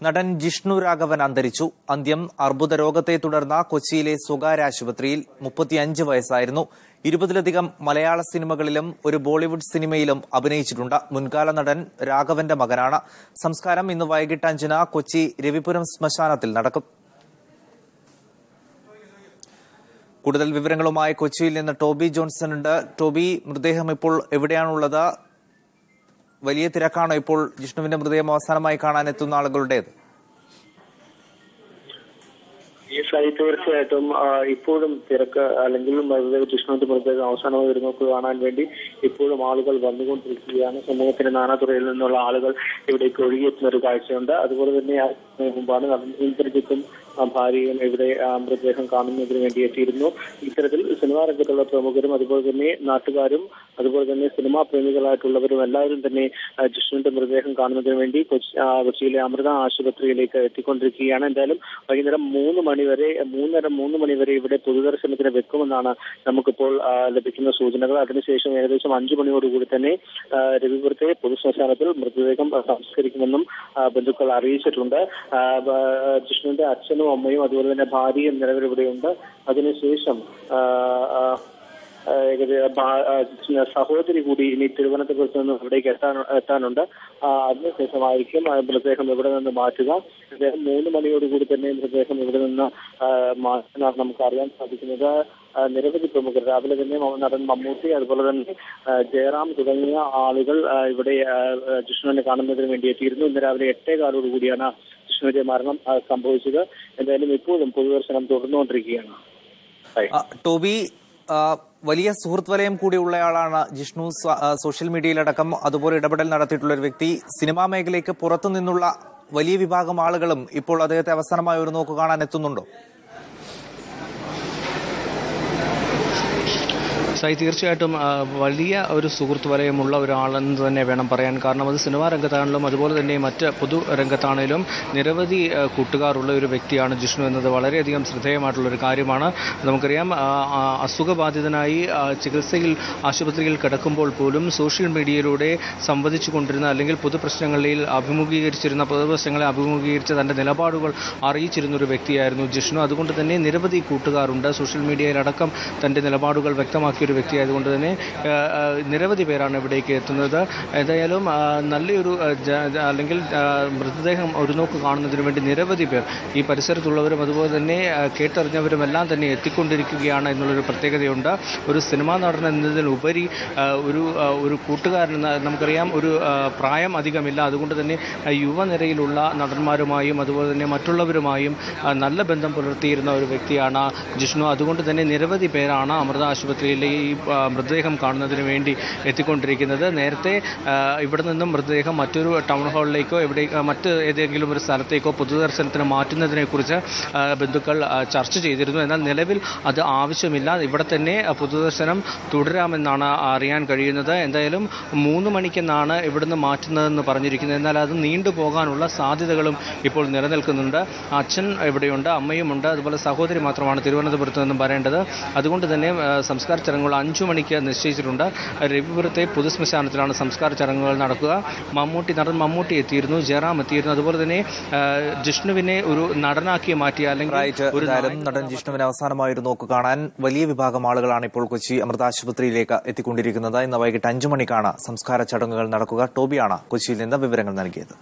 നടൻ ജിഷ്ണു രാഘവൻ അന്തരിച്ചു. അന്ത്യം അർബുദ രോഗത്തെ തുടർന്ന് കൊച്ചിയിലെ സ്വകാര്യ ആശുപത്രിയിൽ. 35 വയസ്സായിരുന്നു. 20ലധികം മലയാള സിനിമകളിലും ഒരു ബോളിവുഡ് സിനിമയിലും അഭിനയിച്ചിട്ടുണ്ട്. മുൻകാല നടൻ രാഘവന്റെ മകനാണ്. സംസ്കാരം ഇന്ന് വൈകിട്ട് 5-ന് കൊച്ചി രവിപുരം ശ്മശാനത്തിൽ നടക്കും. കൂടുതൽ വിവരങ്ങളുമായി കൊച്ചിയിൽ നിന്ന് ടോബി ജോൺസൺ ഉണ്ട്. ടോബി, മൃതദേഹം ഇപ്പോൾ എവിടെയാണുള്ളത്? വലിയ തിരക്കാണോ ഇപ്പോൾ ജിഷ്ണുവിന്റെ മൃതദേഹം അവസാനമായി കാണാൻ എത്തുന്ന ആളുകളുടേത്? തീർച്ചയായിട്ടും ഇപ്പോഴും തിരക്ക്, അല്ലെങ്കിൽ ജിഷ്ണുവിന്റെ മൃതദേഹം അവസാനമായി വരുന്നവർക്ക് കാണാൻ വേണ്ടി ഇപ്പോഴും ആളുകൾ വന്നുകൊണ്ടിരിക്കുകയാണ്. സമൂഹത്തിന്റെ നാനാതുറയിൽ നിന്നുള്ള ആളുകൾ ഇവിടേക്ക് ഒഴുകിയെത്തുന്ന ഒരു കാഴ്ചയുണ്ട്. അതുപോലെ തന്നെ മുമ്പാണ് ഇന്ദ്രജിത്തും ഭാര്യയും ഇവിടെ മൃതദേഹം കാണുന്നതിന് വേണ്ടി എത്തിയിരുന്നു. ഇത്തരത്തിൽ സിനിമാ രംഗത്തുള്ള പ്രമുഖരും അതുപോലെ തന്നെ നാട്ടുകാരും അതുപോലെ തന്നെ സിനിമാ പ്രേമികളായിട്ടുള്ളവരും എല്ലാവരും തന്നെ ജിഷ്ണുവിന്റെ മൃതദേഹം കാണുന്നതിന് വേണ്ടി കൊച്ചിയിലെ അമൃത ആശുപത്രിയിലേക്ക് എത്തിക്കൊണ്ടിരിക്കുകയാണ്. എന്തായാലും വൈകുന്നേരം 3 മണി വരെ ഇവിടെ പൊതുദർശനത്തിന് വെക്കുമെന്നാണ് നമുക്കിപ്പോൾ ലഭിക്കുന്ന സൂചനകൾ. അതിനുശേഷം ഏകദേശം 5 മണിയോടുകൂടി തന്നെ രവിപുരത്തെ പൊതുശ്മശാനത്തിൽ മൃതദേഹം സംസ്കരിക്കുമെന്നും ബന്ധുക്കൾ അറിയിച്ചിട്ടുണ്ട്. ജിഷ്ണുവിന്റെ അച്ഛനും അമ്മയും അതുപോലെ തന്നെ ഭാര്യയും നിലവിലിവിടെയുണ്ട്. അതിനുശേഷം സഹോദരി കൂടി ഇനി തിരുവനന്തപുരത്ത് നിന്ന് ഇവിടേക്ക് എത്താനുണ്ട്. അതിനുശേഷമായിരിക്കും മൃതദേഹം ഇവിടെ നിന്ന് മാറ്റുക. അദ്ദേഹം 3 മണിയോടുകൂടി തന്നെ മൃതദേഹം ഇവിടെ നിന്ന് മാറ്റാനാണ് നമുക്ക് അറിയാൻ സാധിക്കുന്നത്. നിരവധി പ്രമുഖർ രാവിലെ തന്നെ നടൻ മമ്മൂട്ടി അതുപോലെ തന്നെ ജയറാം തുടങ്ങിയ ആളുകൾ ഇവിടെ ജിഷ്ണുവിനെ കാണുന്നതിന് വേണ്ടി എത്തിയിരുന്നു. ഇന്ന് രാവിലെ 8:15 ജിഷ്ണുവിന്റെ മരണം സംഭവിച്ചത്. എന്തായാലും ഇപ്പോഴും പൊതുദർശനം തുടർന്നുകൊണ്ടിരിക്കുകയാണ്. ടോബി, വലിയ സുഹൃത്ത് വലയം കൂടിയുള്ളയാളാണ് ജിഷ്ണു. സോഷ്യൽ മീഡിയയിലടക്കം അതുപോലെ ഇടപെടൽ നടത്തിയിട്ടുള്ള ഒരു വ്യക്തി. സിനിമാ മേഖലയ്ക്ക് പുറത്തു നിന്നുള്ള വലിയ വിഭാഗം ആളുകളും ഇപ്പോൾ അദ്ദേഹത്തെ അവസാനമായി ഒരു നോക്ക് കാണാൻ എത്തുന്നുണ്ടോ? തീർച്ചയായിട്ടും വലിയ ഒരു സുഹൃത്ത് വലയമുള്ള ഒരാളെന്ന് തന്നെ വേണം പറയാൻ. കാരണം അത് സിനിമാ രംഗത്താണെങ്കിലും അതുപോലെ തന്നെ മറ്റ് പൊതുരംഗത്താണെങ്കിലും നിരവധി കൂട്ടുകാരുള്ള ഒരു വ്യക്തിയാണ് ജിഷ്ണു എന്നത് വളരെയധികം ശ്രദ്ധേയമായിട്ടുള്ളൊരു കാര്യമാണ്. നമുക്കറിയാം, അസുഖബാധിതനായി ചികിത്സയിൽ ആശുപത്രിയിൽ കിടക്കുമ്പോൾ പോലും സോഷ്യൽ മീഡിയയിലൂടെ സംവദിച്ചു കൊണ്ടിരുന്ന അല്ലെങ്കിൽ പൊതുപ്രശ്നങ്ങളെ അഭിമുഖീകരിച്ച് തൻ്റെ നിലപാടുകൾ അറിയിച്ചിരുന്ന ഒരു വ്യക്തിയായിരുന്നു ജിഷ്ണു. അതുകൊണ്ട് തന്നെ നിരവധി കൂട്ടുകാരുണ്ട്. സോഷ്യൽ മീഡിയയിലടക്കം തൻ്റെ നിലപാടുകൾ വ്യക്തമാക്കിയ ഒരു വ്യക്തിയായതുകൊണ്ട് തന്നെ നിരവധി പേരാണ് ഇവിടേക്ക് എത്തുന്നത്. ഏതായാലും നല്ലൊരു അല്ലെങ്കിൽ മൃതദേഹം ഒരു നോക്ക് കാണുന്നതിന് വേണ്ടി നിരവധി പേർ ഈ പരിസരത്തുള്ളവരും അതുപോലെ തന്നെ കേട്ടറിഞ്ഞവരും എല്ലാം തന്നെ എത്തിക്കൊണ്ടിരിക്കുകയാണ് എന്നുള്ളൊരു പ്രത്യേകതയുണ്ട്. ഒരു സിനിമാ നടൻ എന്നതിലുപരി ഒരു കൂട്ടുകാരൻ, നമുക്കറിയാം ഒരു പ്രായം അധികമില്ല. അതുകൊണ്ട് തന്നെ യുവനിരയിലുള്ള നടന്മാരുമായും അതുപോലെ തന്നെ മറ്റുള്ളവരുമായും നല്ല ബന്ധം പുലർത്തിയിരുന്ന ഒരു വ്യക്തിയാണ് ജിഷ്ണു. അതുകൊണ്ട് തന്നെ നിരവധി പേരാണ് അമൃത ആശുപത്രിയിലെ ഈ മൃതദേഹം കാണുന്നതിന് വേണ്ടി എത്തിക്കൊണ്ടിരിക്കുന്നത്. നേരത്തെ ഇവിടെ നിന്നും മൃതദേഹം മറ്റൊരു ടൗൺ ഹാളിലേക്കോ മറ്റ് ഏതെങ്കിലും ഒരു സ്ഥലത്തേക്കോ പൊതുദർശനത്തിന് മാറ്റുന്നതിനെക്കുറിച്ച് ബന്ധുക്കൾ ചർച്ച ചെയ്തിരുന്നു. എന്നാൽ നിലവിൽ അത് ആവശ്യമില്ല. ഇവിടെ തന്നെ പൊതുദർശനം തുടരാമെന്നാണ് അറിയാൻ കഴിയുന്നത്. എന്തായാലും 3 മണിക്കെന്നാണ് ഇവിടുന്ന് മാറ്റുന്നതെന്ന് പറഞ്ഞിരിക്കുന്നത്. എന്നാൽ അത് നീണ്ടുപോകാനുള്ള സാധ്യതകളും ഇപ്പോൾ നിലനിൽക്കുന്നുണ്ട്. അച്ഛൻ ഇവിടെയുണ്ട്, അമ്മയുമുണ്ട്, അതുപോലെ സഹോദരി മാത്രമാണ് തിരുവനന്തപുരത്ത് നിന്നും വരേണ്ടത്. അതുകൊണ്ട് തന്നെ സംസ്കാര ചടങ്ങുകൾ 5 മണിക്ക് നിശ്ചയിച്ചിട്ടുണ്ട്. രവിപുരത്തെ പൊതുശ്മശാനത്തിലാണ് സംസ്കാര ചടങ്ങുകൾ നടക്കുക. നടൻ മമ്മൂട്ടി എത്തിയിരുന്നു, ജയറാം എത്തിയിരുന്നു. അതുപോലെ തന്നെ ജിഷ്ണുവിനെ ഒരു നടനാക്കി മാറ്റിയ അല്ലെങ്കിൽ നടൻ ജിഷ്ണുവിനെ അവസാനമായി ഒരു നോക്ക് കാണാൻ വലിയ വിഭാഗം ആളുകളാണ് ഇപ്പോൾ കൊച്ചി അമൃത ആശുപത്രിയിലേക്ക് എത്തിക്കൊണ്ടിരിക്കുന്നത്. ഇന്ന് വൈകിട്ട് 5 മണിക്കാണ് സംസ്കാര ചടങ്ങുകൾ നടക്കുക. ടോബിയാണ് കൊച്ചിയിൽ നിന്ന് വിവരങ്ങൾ നൽകിയത്.